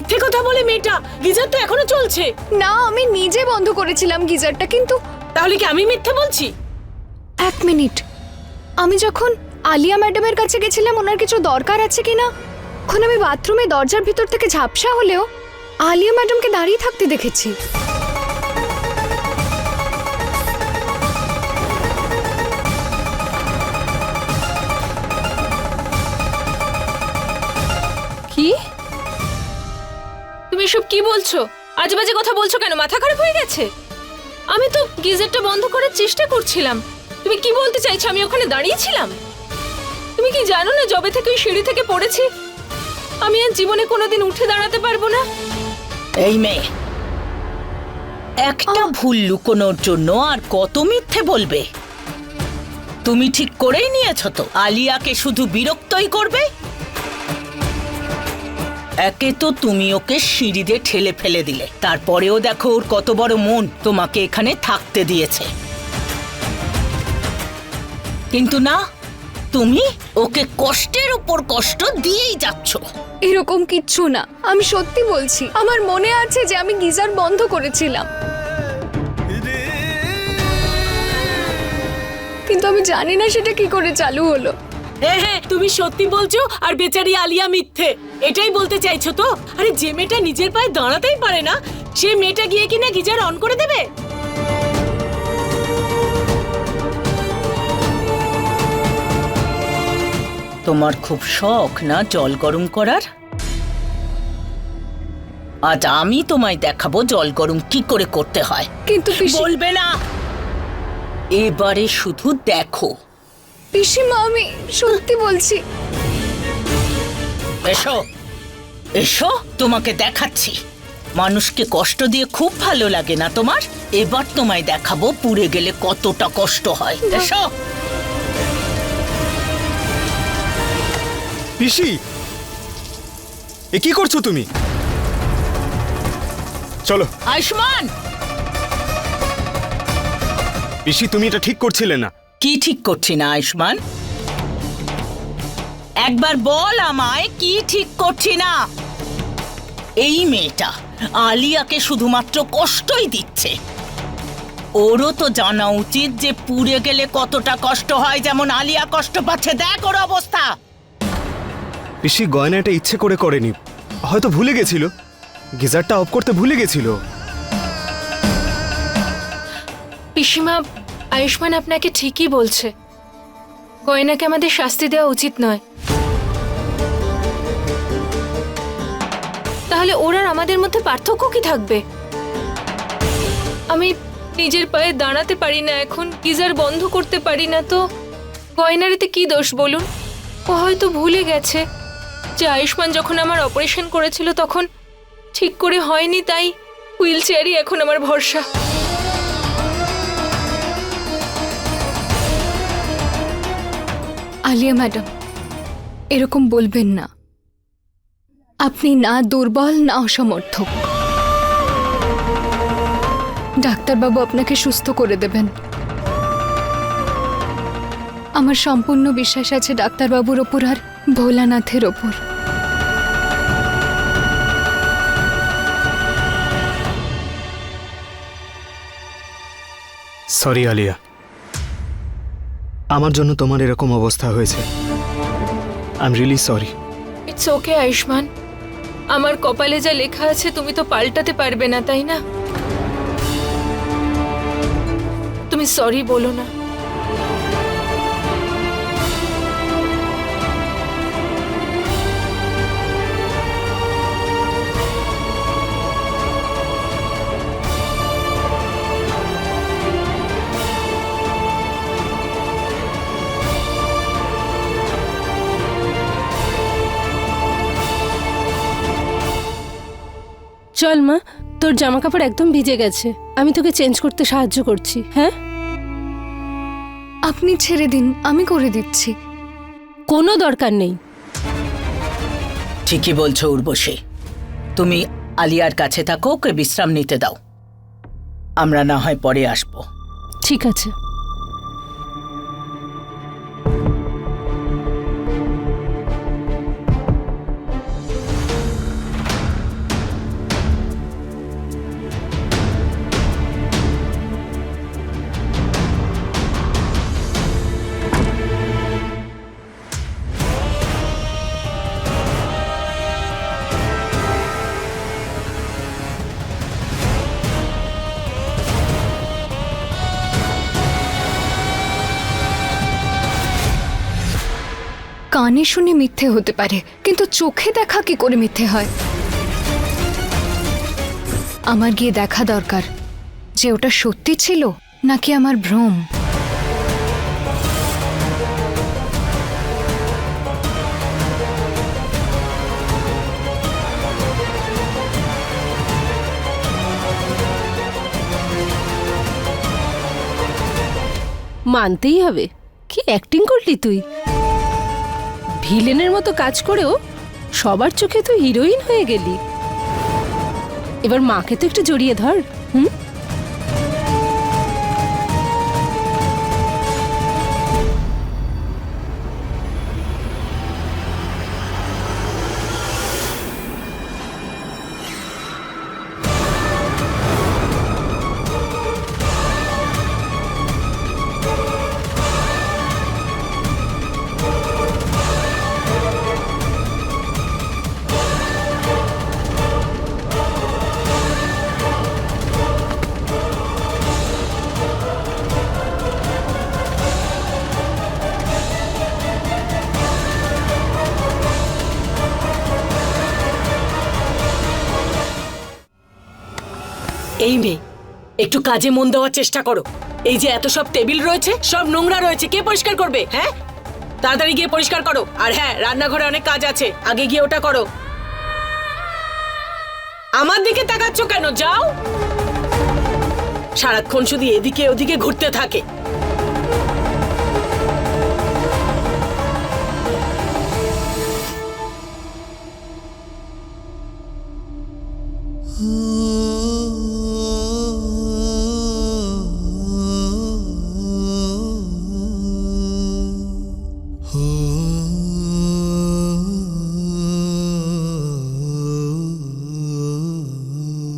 মিথ্যে কথা বলে মেয়েটা। গিজার তো এখনো চলছে। না, আমি নিজে বন্ধ করেছিলাম গিজারটা, কিন্তু তাহলে কি আমি মিথ্যে বলছি? এক মিনিট, আমি যখন আলিয়া ম্যাডামের কাছে গেছিলাম ওনার কিছু দরকার আছে কিনা, তখন আমি বাথরুমে দরজার ভিতর থেকে ঝাপসা হলেও আলিয়া ম্যাডামকে দাঁড়িয়ে থাকতে দেখেছি। কি? তুমি এসব কি বলছো? আজে বাজে কথা বলছো কেন? মাথা খারাপ হয়ে গেছে? আমি তো গিজারটা বন্ধ করার চেষ্টা করছিলাম। তুমি কি বলতে চাইছো? আমি ওখানে দাঁড়িয়েছিলাম? তুমি কি জানো না, যবে থেকে ওই সিঁড়ি থেকে পড়েছি আমি আর জীবনে কোনোদিন উঠে দাঁড়াতে পারবো না। এই মেয়ে, একটা ভুল লুকোনোর জন্য আর কত মিথ্যে বলবে? তুমি ঠিক করেই নিয়েছো তো আলিয়াকে শুধু বিরক্তই করবে। একে তো তুমি ওকে সিঁড়িতে ঠেলে ফেলে দিলে, তারপরেও দেখো ওর কত বড় মন, তোমাকে এখানে থাকতে দিয়েছে। কিন্তু না, তুমি ওকে কষ্টের উপর কষ্ট দিয়েই যাচ্ছ। এরকম কিচ্ছু না, আমি সত্যি বলছি। আমার মনে আছে যে আমি গিজার বন্ধ করেছিলাম, কিন্তু আমি জানি না সেটা কি করে চালু হলো। হ্যাঁ, তুমি সত্যি বলছো আর বেচারি আলিয়া মিথ্যে, এটাই বলতে চাইছো তো? আরে যে মেয়েটা নিজের পায়ে দাঁড়াতেই পারে না, সে মেয়েটা গিয়ে কিনা গিজার অন করে দেবে? তোমার খুব শখ না জল গরম করার? আজ আমি তোমায় দেখাবো জল গরম কি করে করতে হয়। কিন্তু বলবে না, এবারে শুধু দেখো। পিসিমা, আমি সত্যি বলছি। এসো এসো, তোমাকে দেখাচ্ছি। মানুষকে কষ্ট দিয়ে খুব ভালো লাগে না তোমার? এবার তোমায় দেখাবো পুড়ে গেলে কতটা কষ্ট হয়। এসো। পিসি, এ কি করছো তুমি? চলো। আয়ুষ্মান! পিসি, তুমি এটা ঠিক করছিলে না। কি ঠিক করছি না আয়ুষ্মান? একবার বল আমায়, কি ঠিক করছি না? এই মেয়েটা আলিয়াকে শুধুমাত্র কষ্টই দিচ্ছে। ওরও তো জানা উচিত যে পুড়ে গেলে কতটা কষ্ট হয়, যেমন আলিয়া কষ্ট পাচ্ছে। দেখ ওর অবস্থা। পিসি, গয়না এটা ইচ্ছে করে করেনি, হয়তো ভুলে গেছিল। গিজারটা অফ করতে ভুলে গেছিল। পিসিমা, আয়ুষ্মান আপনাকে ঠিকই বলছে। গয়নাকে আমাদের শাস্তি দেওয়া উচিত নয়। তাহলে ওর আর আমাদের মধ্যে পার্থক্য কি থাকবে? আমি নিজের পায়ে দাঁড়াতে পারি না, এখন গিজার বন্ধ করতে পারি না, তো গয়নারিতে কি দোষ বলুন? ও হয়তো ভুলে গেছে যে আয়ুষ্মান যখন আমার অপারেশন করেছিল তখন ঠিক করে হয়নি, তাই হুইল চেয়ারই এখন আমার ভরসা। আলিয়া ম্যাডাম, এরকম বলবেন না। আপনি না দুর্বল না অসমর্থক। ডাক্তারবাবু আপনাকে সুস্থ করে দেবেন। আমার সম্পূর্ণ বিশ্বাস আছে ডাক্তারবাবুর ওপর আর ভোলানাথের ওপর। সরি আলিয়া, আমার জন্য তোমার এরকম অবস্থা হয়েছে। I am really sorry. It's okay Ayushman, আমার কপালে যা লেখা আছে তুমি তো পাল্টাতে পারবে না, তাই না? তুমি সরি বলো না। চল মা, তোর জামা কাপড় একদম ভিজে গেছে, আমি তোকে চেঞ্জ করতে সাহায্য করছি। হ্যাঁ, আপনি ছেড়ে দিন, আমি করে দিচ্ছি। কোনো দরকার নেই। ঠিকই বলছো উর্বশী, তুমি আলিয়ার কাছে থাকো, ওকে বিশ্রাম নিতে দাও। আমরা না হয় পরে আসবো। ঠিক আছে। কানে শুনে মিথ্যে হতে পারে, কিন্তু চোখে দেখা কি করে মিথ্যে হয়? আমার গিয়ে দেখা দরকার যে ওটা সত্যি ছিল নাকি আমার ভ্রম। মানতেই হবে, কি অ্যাক্টিং করলি তুই। ভিলেনের মতো কাজ করেও সবার চোখে তুই হিরোইন হয়ে গেলি। এবার মাকে তো একটু জড়িয়ে ধর। হুম, এই মেয়ে, একটু কাজে মন দেওয়ার চেষ্টা করো। এই যে এত সব টেবিল রয়েছে, সব নোংরা রয়েছে, কে পরিষ্কার করবে? হ্যাঁ, তাড়াতাড়ি গিয়ে পরিষ্কার করো। আর হ্যাঁ, রান্নাঘরে অনেক কাজ আছে, আগে গিয়ে ওটা করো। আমার দিকে তাকাচ্ছ কেন? যাও। সারাক্ষণ শুধু এদিকে ওদিকে ঘুরতে থাকে।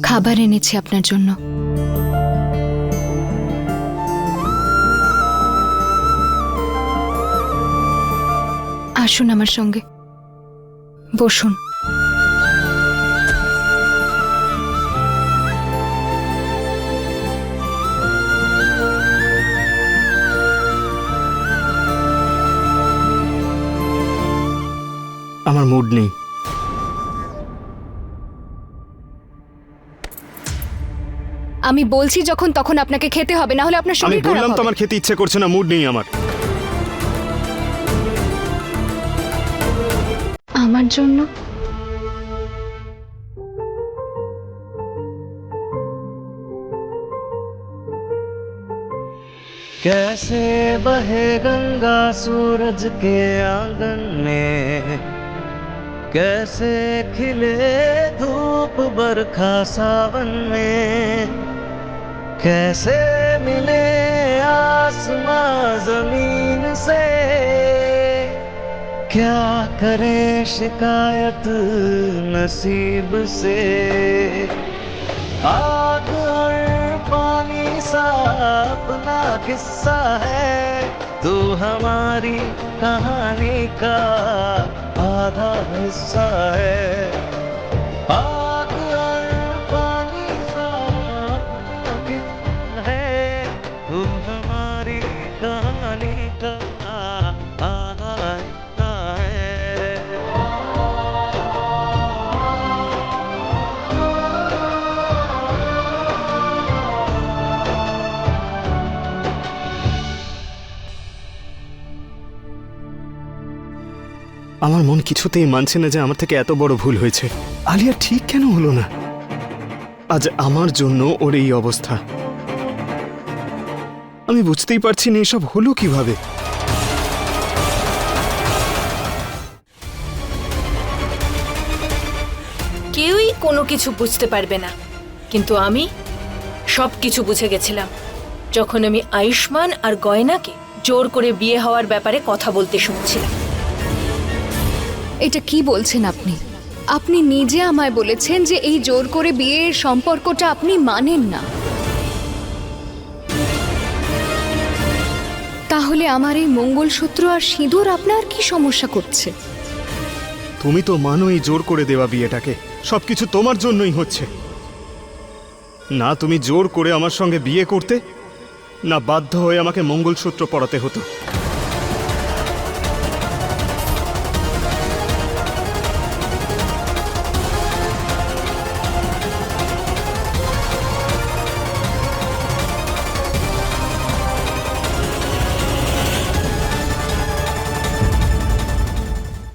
খাবার এনেছি আপনার জন্য। আসুন আমার সঙ্গে, বসুন। আমার মুড নেই। আমি বলছি যখন তখন আপনাকে খেতে হবে, না হলে আপনার আমি শরীর খারাপ বললাম তো হবে। আমার খেতে ইচ্ছে করছে না, মুড নেই আমার। আমার জন্য? कैसे बहे गंगा सूरज के आंगन में, कैसे खिले धूप बरखा सावन में, कैसे मिले आसमां जमीन से, क्या करे शिकायत नसीब से। आग और पानी सा अपना किस्सा है, तू हमारी कहानी का आधा हिस्सा है। आग और पानी सा अपना किस्सा है, तू हमारी कहानी का आधा हिस्सा है। আমার মন কিছুতেই মানছে না যে আমার থেকে এত বড় ভুল হয়েছে। আলিয়া ঠিক কেন হলো না? আজ আমার জন্য ওর এই অবস্থা। আমি বুঝতেই পারছি না এসব হলো কিভাবে। কেউই কোনো কিছু বুঝতে পারবে না, কিন্তু আমি সব কিছু বুঝে গেছিলাম যখন আমি আয়ুষ্মান আর গয়নাকে জোর করে বিয়ে হওয়ার ব্যাপারে কথা বলতে শুনছিলাম। এটা কি বলছেন আপনি? আপনি নিজে আমায় বলেছেন যে এই জোর করে বিয়ের সম্পর্কটা আপনি মানেন না। তাহলে আমার এই মঙ্গলসূত্র আর সিঁদুর আপনার কি সমস্যা করছে? তুমি তো মানো এই জোর করে দেওয়া বিয়েটাকে, সবকিছু তোমার জন্যই হচ্ছে। না তুমি জোর করে আমার সঙ্গে বিয়ে করতে, না বাধ্য হয়ে আমাকে মঙ্গলসূত্র পরাতে হতো।